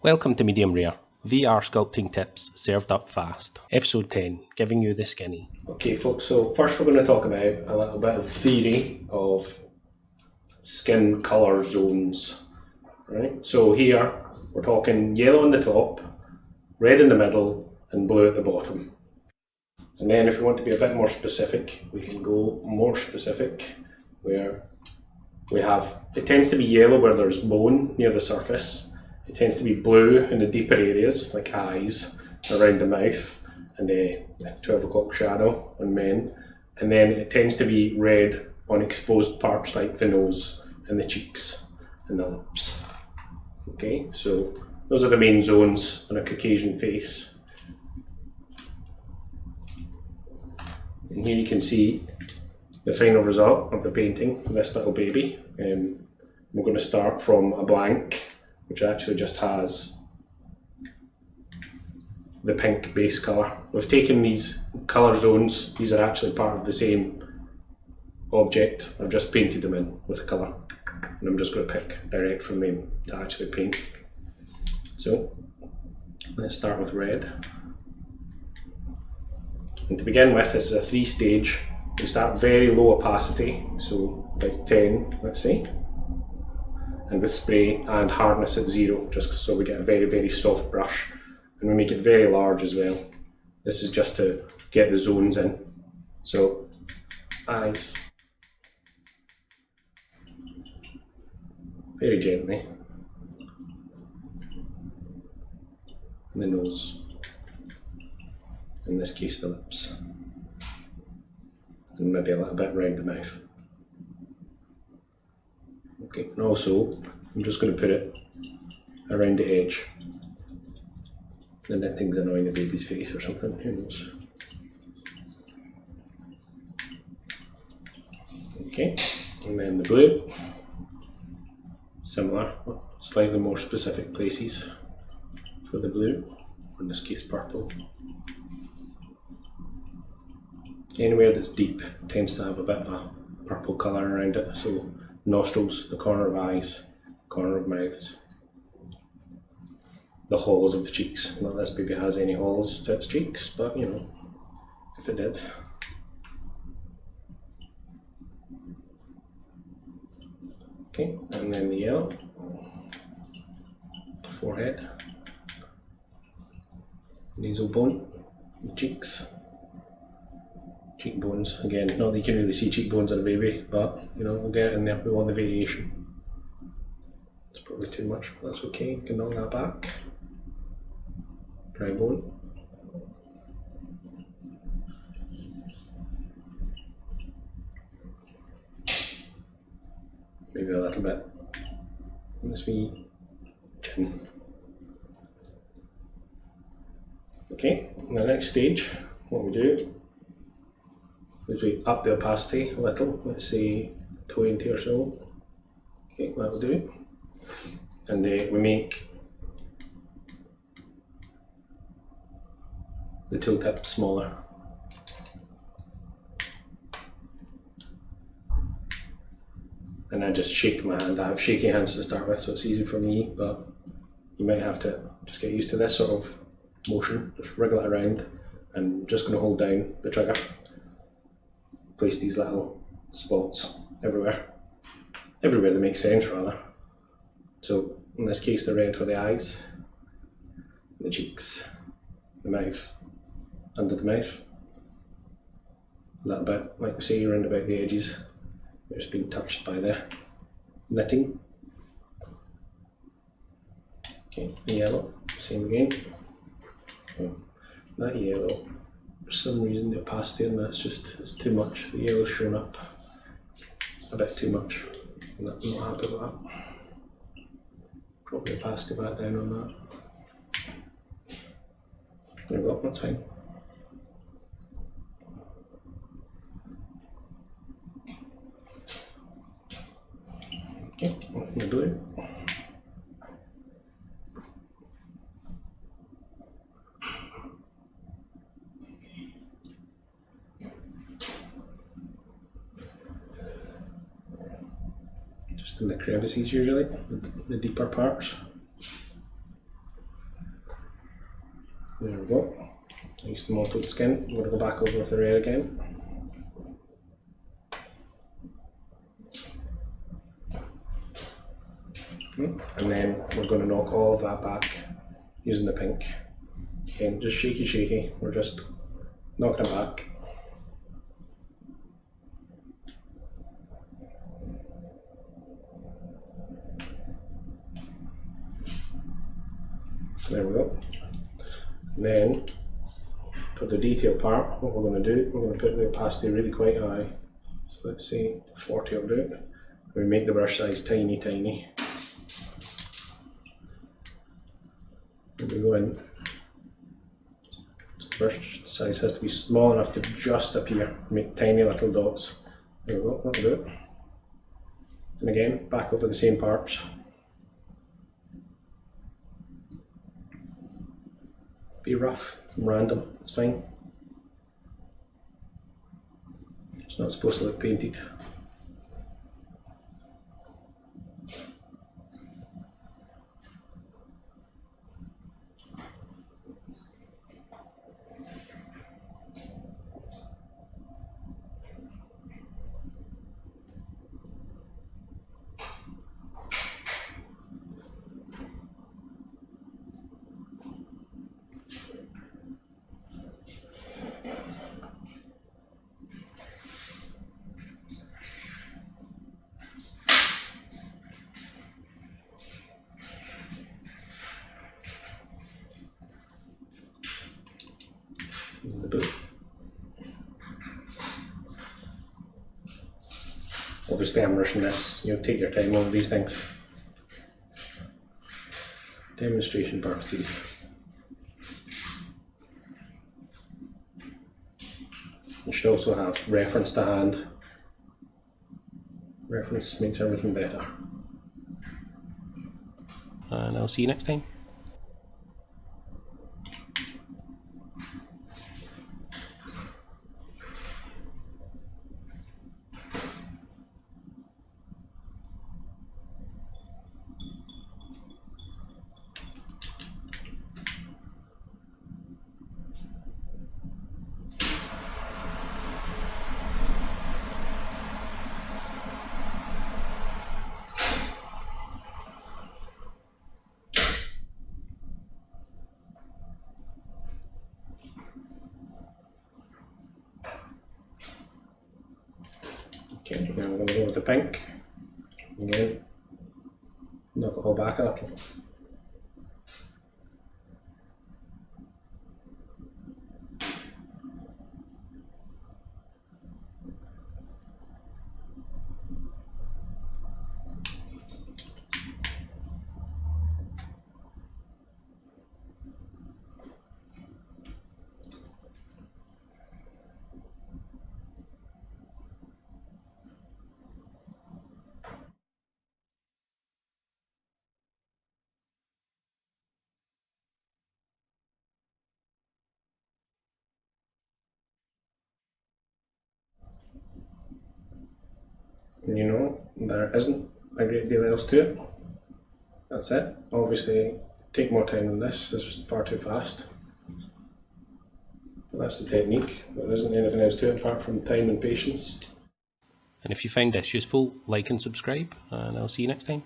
Welcome to MediumRare, VR sculpting tips served up fast. Episode 10, giving you the skinny. Okay folks, so first we're going to talk about a little bit of theory of skin colour zones. Right? So here we're talking yellow on the top, red in the middle and blue at the bottom. And then if we want to be a bit more specific, we can go more specific where we have, it tends to be yellow where there's bone near the surface. It tends to be blue in the deeper areas, like eyes, around the mouth, and the 12 o'clock shadow on men. And then it tends to be red on exposed parts like the nose and the cheeks and the lips. Okay, so those are the main zones on a Caucasian face. And here you can see the final result of the painting of this little baby. We're going to start from a blank, which actually just has the pink base colour. We've taken these colour zones, these are actually part of the same object. I've just painted them in with colour, and I'm just going to pick direct from them to actually paint. So let's start with red. And to begin with, this is a 3-stage. We start very low opacity, so like 10, let's say. And with spray and hardness at 0, just so we get a very, very soft brush. And we make it very large as well. This is just to get the zones in. So, eyes. Very gently. And the nose. In this case, the lips. And maybe a little bit around the mouth. Okay, and also I'm just going to put it around the edge. The knitting's annoying the baby's face or something, who knows. Okay, and then the blue. Similar, slightly more specific places for the blue, in this case purple. Anywhere that's deep tends to have a bit of a purple colour around it, so nostrils, the corner of eyes, corner of mouths, the hollows of the cheeks. Not that this baby has any hollows to its cheeks, but you know, if it did. Okay, and then the yellow, forehead, nasal bone, the cheeks. Cheekbones, again, not that you can really see cheekbones on a baby, but you know, we'll get it in there, we want the variation. It's probably too much, but that's okay, you can knock that back. Dry bone. Maybe a little bit on this wee chin. Okay, the next stage, what we do is we up the opacity a little, let's say 20 or so. Okay, that'll do. And we make the tooltip smaller. And I just shake my hand. I have shaky hands to start with, so it's easy for me, but you might have to just get used to this sort of motion. Just wriggle it around, and I'm just going to hold down the trigger. Place these little spots everywhere that makes sense rather. So in this case the red for the eyes, the cheeks, the mouth, under the mouth, a little bit like we say around about the edges, they're just being touched by the knitting. Okay, the yellow, same again. So that yellow, for some reason the opacity on that's just, it's too much. The yellow's shown up a bit too much. I'm not happy with that. Probably opacity back down on that. There we go, that's fine. Okay, the blue. In the crevices usually, the deeper parts. There we go. Nice mottled skin. I'm going to go back over with the red again. And then we're going to knock all of that back using the pink. Again, just shaky. We're just knocking it back. There we go. And then for the detail part, what we're going to do, we're going to put the opacity really quite high. So let's say 40 will do it. We make the brush size tiny. And we go in. So the brush size has to be small enough to just appear. Make tiny little dots. There we go, that'll do it. And again, back over the same parts. Be rough, random, it's fine. It's not supposed to look painted. The boot. Obviously I'm rushing this, take your time on these things. Demonstration purposes. You should also have reference to hand. Reference makes everything better. And I'll see you next time. Okay, now I'm going to go with the pink. Again, knock it all back a little. And there isn't a great deal else to it. That's it. Obviously, take more time than this. This was far too fast. But that's the technique. There isn't anything else to it apart from time and patience. And if you find this useful, like and subscribe, and I'll see you next time.